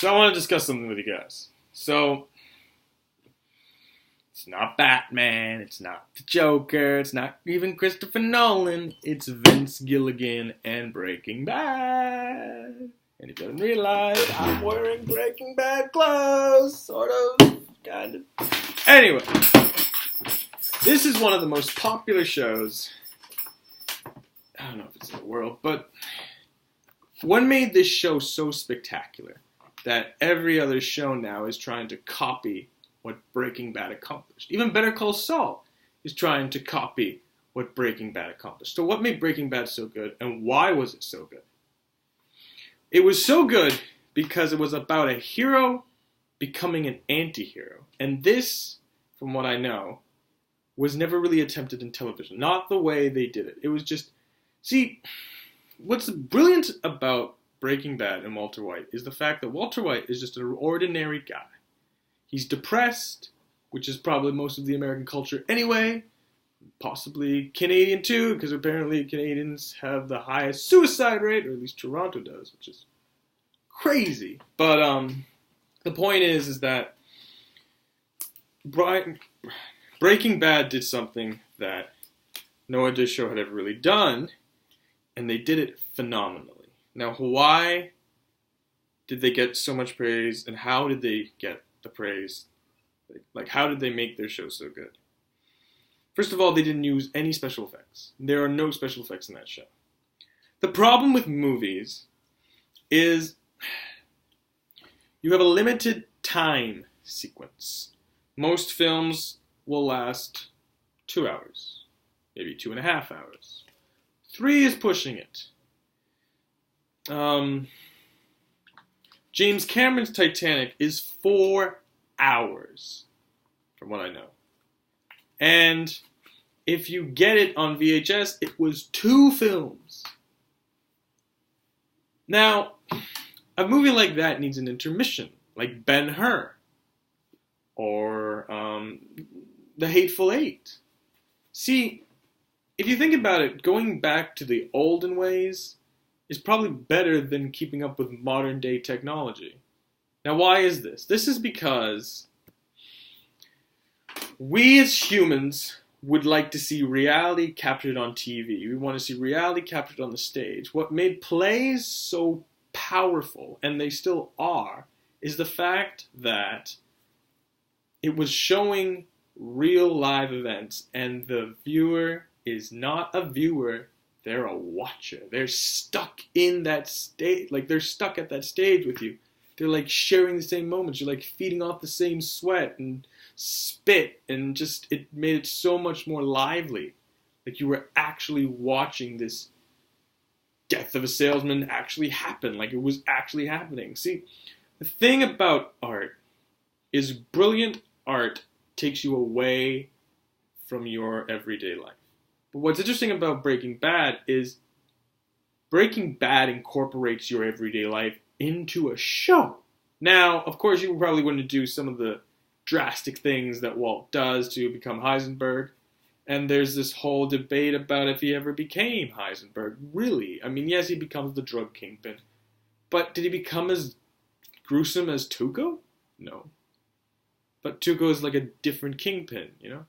So I want to discuss something with you guys. So, it's not Batman, it's not the Joker, it's not even Christopher Nolan, it's Vince Gilligan and Breaking Bad. And if you haven't realized, I'm wearing Breaking Bad clothes, sort of, kind of. Anyway, this is one of the most popular shows, I don't know if it's in the world, but what made this show so spectacular that every other show now is trying to copy what Breaking Bad accomplished. Even Better Call Saul is trying to copy what Breaking Bad accomplished. So what made Breaking Bad so good, and why was it so good? It was so good because it was about a hero becoming an anti-hero. And this, from what I know, was never really attempted in television. Not the way they did it. It was just, see, what's brilliant about Breaking Bad and Walter White is the fact that Walter White is just an ordinary guy. He's depressed, which is probably most of the American culture anyway. Possibly Canadian too, because apparently Canadians have the highest suicide rate, or at least Toronto does, which is crazy. But the point is that Breaking Bad did something that no other show had ever really done, and they did it phenomenally. Now, why did they get so much praise, and how did they get the praise? Like, how did they make their show so good? First of all, they didn't use any special effects. There are no special effects in that show. The problem with movies is you have a limited time sequence. Most films will last 2 hours, maybe 2.5 hours. 3 is pushing it. James Cameron's Titanic is 4 hours, from what I know. And if you get it on VHS, it was 2 films. Now, a movie like that needs an intermission, like Ben-Hur, or The Hateful Eight. See, if you think about it, going back to the olden ways is probably better than keeping up with modern day technology. Now, why is this? This is because we as humans would like to see reality captured on TV. We want to see reality captured on the stage. What made plays so powerful, and they still are, is the fact that it was showing real live events, and the viewer is not a viewer, they're a watcher. They're stuck in that stage, like they're stuck at that stage with you. They're like sharing the same moments. You're like feeding off the same sweat and spit, and just, it made it so much more lively. Like you were actually watching this death of a salesman actually happen, like it was actually happening. See, the thing about art is brilliant art takes you away from your everyday life. But what's interesting about Breaking Bad is Breaking Bad incorporates your everyday life into a show. Now, of course, you probably wouldn't do some of the drastic things that Walt does to become Heisenberg. And there's this whole debate about if he ever became Heisenberg. Really? I mean, yes, he becomes the drug kingpin. But did he become as gruesome as Tuco? No. But Tuco is like a different kingpin, you know?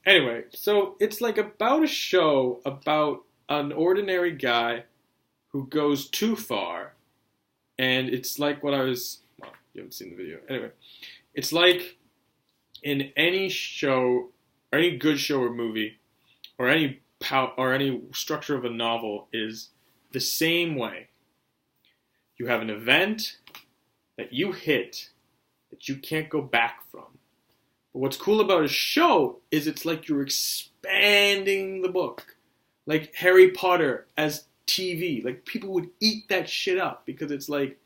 Anyway, so it's like about a show about an ordinary guy who goes too far. And it's like what I was... Well, you haven't seen the video. Anyway, it's like in any show, or any good show or movie, or any structure of a novel is the same way. You have an event that you hit that you can't go back from. But what's cool about a show is it's like you're expanding the book. Like Harry Potter as TV. Like people would eat that shit up because it's like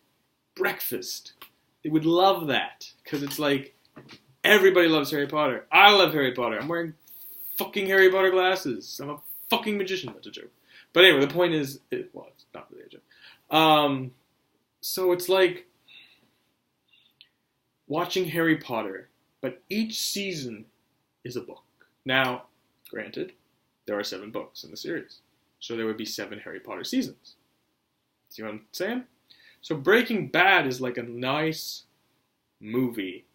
breakfast. They would love that because it's like everybody loves Harry Potter. I love Harry Potter. I'm wearing fucking Harry Potter glasses. I'm a fucking magician. That's a joke. But anyway, the point is, well, it's not really a joke. So it's like watching Harry Potter, but each season is a book. Now, granted, there are 7 books in the series, so there would be 7 Harry Potter seasons. See what I'm saying? So Breaking Bad is like a nice movie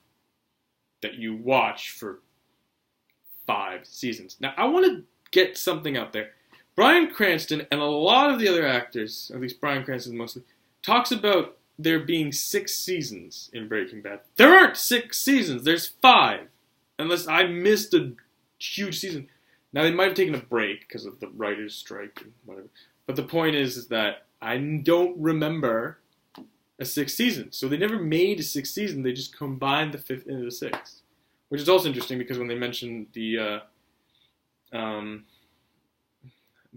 that you watch for 5 seasons. Now, I want to get something out there. Bryan Cranston and a lot of the other actors, at least Bryan Cranston mostly, talks about there being 6 seasons in Breaking Bad. There aren't 6 seasons. There's 5. Unless I missed a huge season. Now, they might have taken a break because of the writer's strike and whatever. But the point is that I don't remember a 6th season. So they never made a 6th season. They just combined the 5th into the 6th. Which is also interesting because when they mentioned the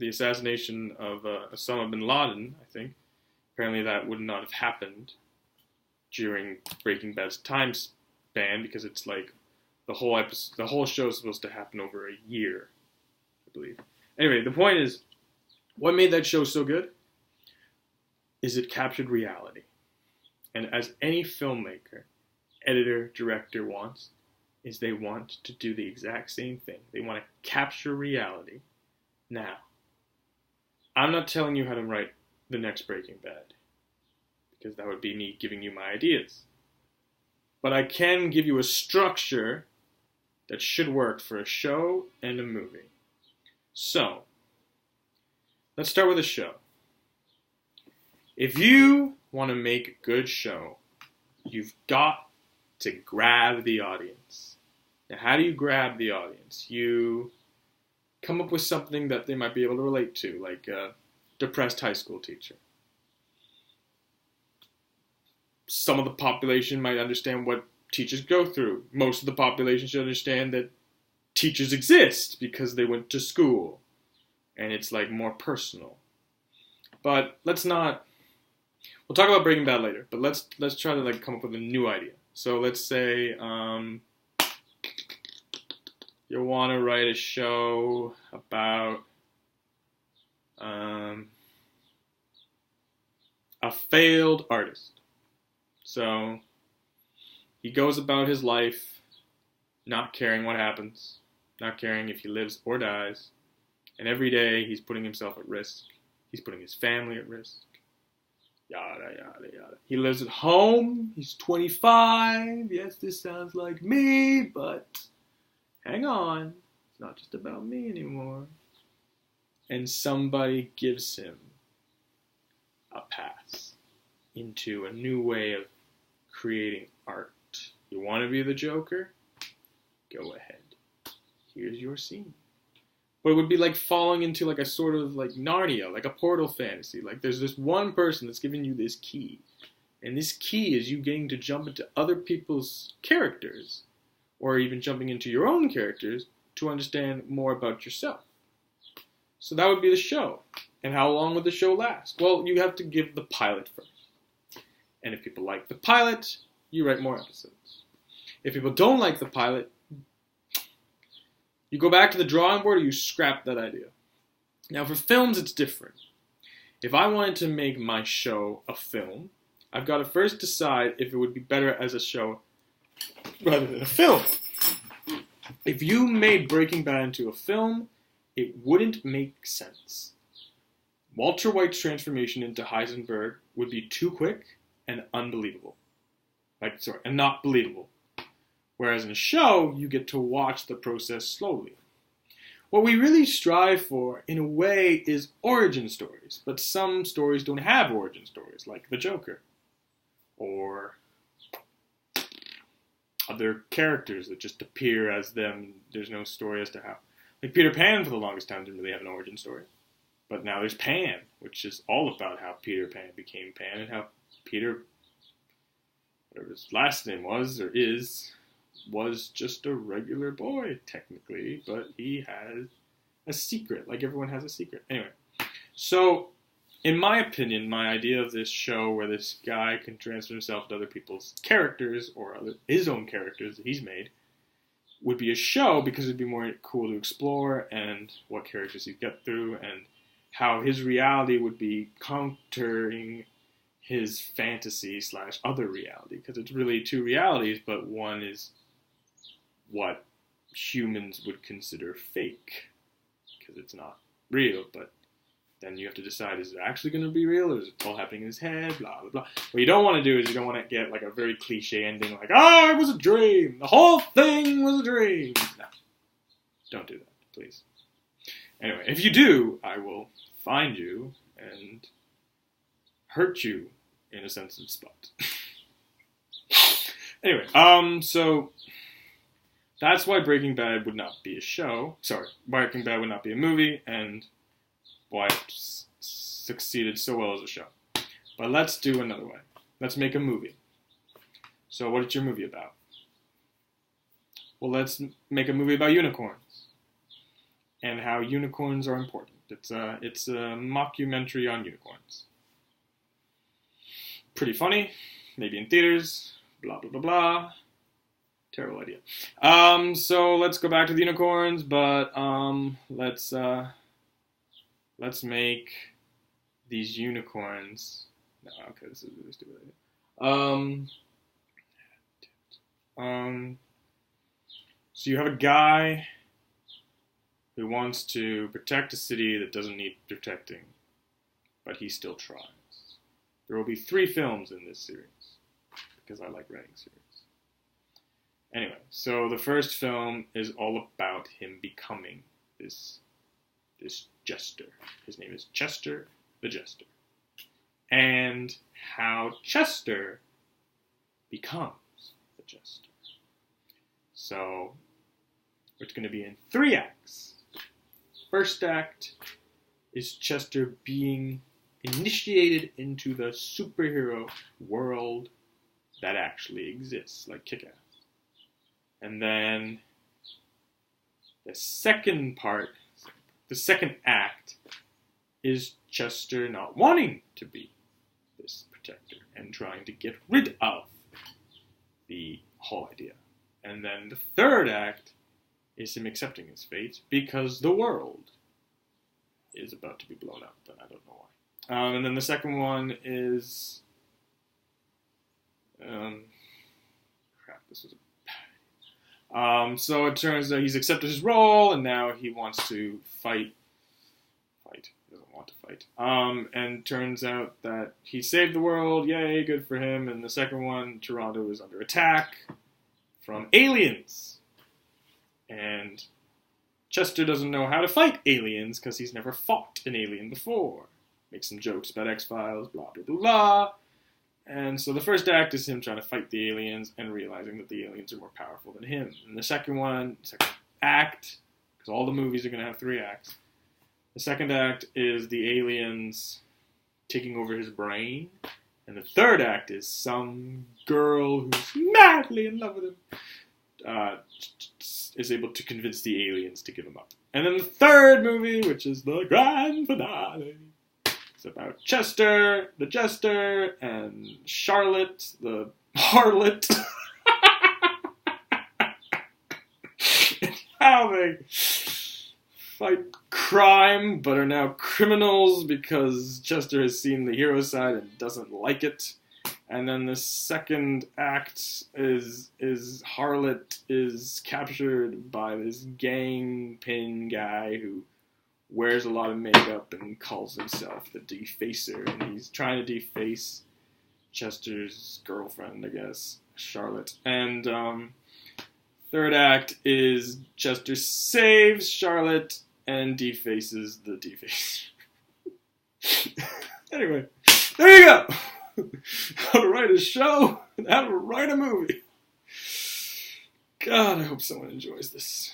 assassination of Osama bin Laden, I think, apparently that would not have happened during Breaking Bad's time span because it's like the whole show is supposed to happen over a year, I believe. Anyway, the point is, what made that show so good is it captured reality. And as any filmmaker, editor, director wants, is they want to do the exact same thing. They want to capture reality. Now, I'm not telling you how to write the next Breaking Bad, because that would be me giving you my ideas. But I can give you a structure that should work for a show and a movie. So, let's start with a show. If you want to make a good show, you've got to grab the audience. Now, how do you grab the audience? You come up with something that they might be able to relate to, like a depressed high school teacher. Some of the population might understand what teachers go through. Most of the population should understand that teachers exist because they went to school. And it's like more personal. But let's not... We'll talk about Breaking Bad later, but let's try to like come up with a new idea. So let's say you want to write a show about a failed artist. So he goes about his life not caring what happens, not caring if he lives or dies, and every day he's putting himself at risk. He's putting his family at risk. Yada, yada, yada. He lives at home. He's 25. Yes, this sounds like me, but hang on. It's not just about me anymore. And somebody gives him a pass into a new way of creating art. You want to be the Joker? Go ahead. Here's your scene. But it would be like falling into like a sort of like Narnia, like a portal fantasy. Like there's this one person that's giving you this key. And this key is you getting to jump into other people's characters. Or even jumping into your own characters to understand more about yourself. So that would be the show. And how long would the show last? Well, you have to give the pilot first. And if people like the pilot, you write more episodes. If people don't like the pilot, you go back to the drawing board or you scrap that idea. Now for films, it's different. If I wanted to make my show a film, I've got to first decide if it would be better as a show rather than a film. If you made Breaking Bad into a film, it wouldn't make sense. Walter White's transformation into Heisenberg would be too quick and unbelievable. And not believable. Whereas in a show, you get to watch the process slowly. What we really strive for, in a way, is origin stories. But some stories don't have origin stories, like The Joker. Or other characters that just appear as them. There's no story as to how. Like Peter Pan, for the longest time, didn't really have an origin story. But now there's Pan, which is all about how Peter Pan became Pan and how Peter, whatever his last name was or is, was just a regular boy, technically, but he has a secret, like everyone has a secret. Anyway, so, in my opinion, my idea of this show where this guy can transfer himself to other people's characters, or his own characters that he's made, would be a show because it'd be more cool to explore, and what characters he'd get through, and how his reality would be countering his fantasy / other reality, because it's really two realities, but one is what humans would consider fake, because it's not real, but then you have to decide, is it actually going to be real, or is it all happening in his head, blah, blah, blah. What you don't want to do is you don't want to get like a very cliche ending, like, oh, it was a dream. The whole thing was a dream. No. Don't do that, please. Anyway, if you do, I will find you and hurt you in a sensitive spot. Anyway, so that's why Breaking Bad would not be a show. Sorry, Breaking Bad would not be a movie, and why it succeeded so well as a show. But let's do another way. Let's make a movie. So what is your movie about? Well, let's make a movie about unicorns and how unicorns are important. It's a mockumentary on unicorns. Pretty funny, maybe in theaters, blah, blah, blah, blah. Terrible idea. So let's go back to the unicorns, but let's make these unicorns. No, okay, this is a really stupid idea. So you have a guy who wants to protect a city that doesn't need protecting, but he still tries. There will be 3 films in this series, because I like writing series. Anyway, so the first film is all about him becoming this jester. His name is Chester the Jester. And how Chester becomes the Jester. So, it's going to be in 3 acts. First act is Chester being initiated into the superhero world that actually exists, like Kick-Ass. And then the second act is Chester not wanting to be this protector and trying to get rid of the whole idea. And then the third act is him accepting his fate because the world is about to be blown up, and I don't know why. And then the second one is... this was a bad idea. So it turns out he's accepted his role, and now he wants to fight. He doesn't want to fight. And turns out that he saved the world. Yay, good for him. And the second one, Toronto is under attack from aliens. And Chester doesn't know how to fight aliens because he's never fought an alien before. Makes some jokes about X-Files, blah, blah, blah, blah. And so the first act is him trying to fight the aliens and realizing that the aliens are more powerful than him. And the second act, because all the movies are going to have 3 acts, the second act is the aliens taking over his brain. And the third act is some girl who's madly in love with him is able to convince the aliens to give him up. And then the third movie, which is the grand finale, it's about Chester, the Jester, and Charlotte, the harlot. And how they fight crime, but are now criminals because Chester has seen the hero side and doesn't like it. And then the second act is Harlot is captured by this gang pin guy who wears a lot of makeup and calls himself the Defacer. And he's trying to deface Chester's girlfriend, I guess, Charlotte. And third act is Chester saves Charlotte and defaces the Defacer. Anyway, there you go. How to write a show and how to write a movie. God, I hope someone enjoys this.